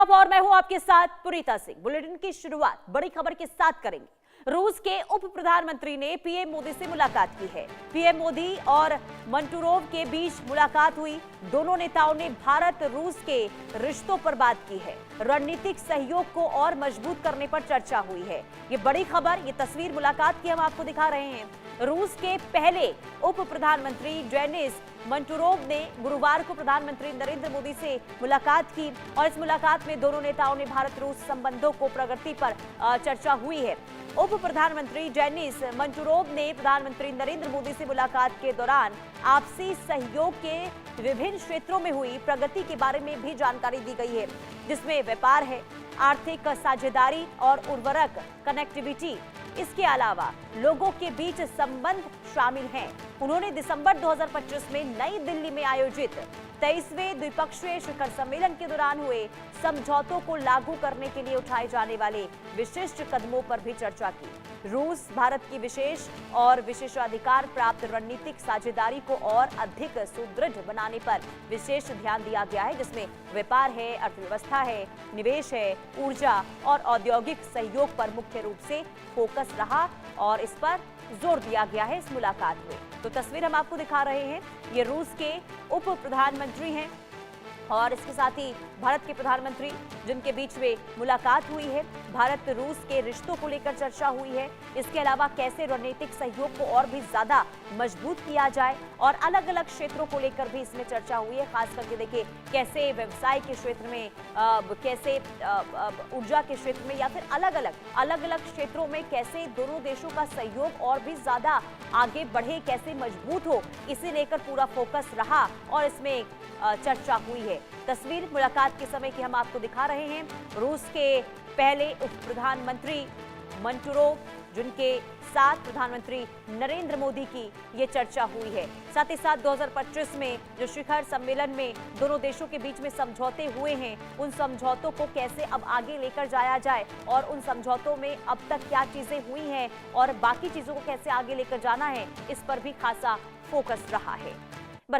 अब और मैं हूं आपके साथ पुरीता सिंह। बुलेटिन की शुरुआत बड़ी खबर के साथ करेंगे। रूस के उप प्रधानमंत्री ने पीएम मोदी से मुलाकात की है। पीएम मोदी और मंटूरोव के बीच मुलाकात हुई। दोनों नेताओं ने भारत रूस के रिश्तों पर बात की है। रणनीतिक सहयोग को और मजबूत करने पर चर्चा हुई है। ये बड़ी खबर, ये तस्वीर मुलाकात की हम आपको दिखा रहे हैं। रूस के पहले उप प्रधानमंत्री डेनिस मंटूरोव ने गुरुवार को प्रधानमंत्री नरेंद्र मोदी से मुलाकात की और इस मुलाकात में दोनों नेताओं ने भारत रूस संबंधों को प्रगति पर चर्चा हुई है। उप प्रधानमंत्री डेनिस मंटूरोव ने प्रधानमंत्री नरेंद्र मोदी से मुलाकात के दौरान आपसी सहयोग के विभिन्न क्षेत्रों में हुई प्रगति के बारे में भी जानकारी दी गई है, जिसमें व्यापार है, आर्थिक साझेदारी और उर्वरक कनेक्टिविटी। इसके अलावा लोगों के बीच संबंध शामिल हैं। उन्होंने दिसंबर 2025 में नई दिल्ली में आयोजित 23वें द्विपक्षीय शिखर सम्मेलन के दौरान हुए समझौतों को लागू करने के लिए उठाए जाने वाले विशिष्ट कदमों पर भी चर्चा की। रूस भारत की विशेष और विशेषाधिकार प्राप्त रणनीतिक साझेदारी को और अधिक सुदृढ़ बनाने पर विशेष ध्यान दिया गया है, जिसमें व्यापार है, अर्थव्यवस्था है, निवेश है, ऊर्जा और औद्योगिक सहयोग पर मुख्य रूप से फोकस रहा और इस पर जोर दिया गया है इस मुलाकात में। तो तस्वीर हम आपको दिखा रहे हैं, ये रूस के उप प्रधानमंत्री हैं और इसके साथ ही भारत के प्रधानमंत्री जिनके बीच में मुलाकात हुई है। भारत रूस के रिश्तों को लेकर चर्चा हुई है। इसके अलावा कैसे रणनीतिक सहयोग को और भी ज्यादा मजबूत किया जाए और अलग अलग क्षेत्रों को लेकर भी इसमें चर्चा हुई है। खास करके देखिए कैसे व्यवसाय के क्षेत्र में, कैसे ऊर्जा के क्षेत्र में या फिर अलग अलग क्षेत्रों में कैसे दोनों देशों का सहयोग और भी ज्यादा आगे बढ़े, कैसे मजबूत हो, इसे लेकर पूरा फोकस रहा और इसमें चर्चा हुई है। तस्वीर मुलाकात के समय की हम आपको दिखा रहे हैं। रूस के पहले उप प्रधानमंत्री मंटूरोव जिनके साथ प्रधानमंत्री नरेंद्र मोदी की ये चर्चा हुई है। साथ ही साथ 2025 में जो शिखर सम्मेलन में दोनों देशों के बीच में समझौते हुए हैं, उन समझौतों को कैसे अब आगे लेकर जाया जाए और उन समझौतों में अब तक क्या चीजें हुई हैं और बाकी चीजों को कैसे आगे लेकर जाना है, इस पर भी खासा फोकस रहा है।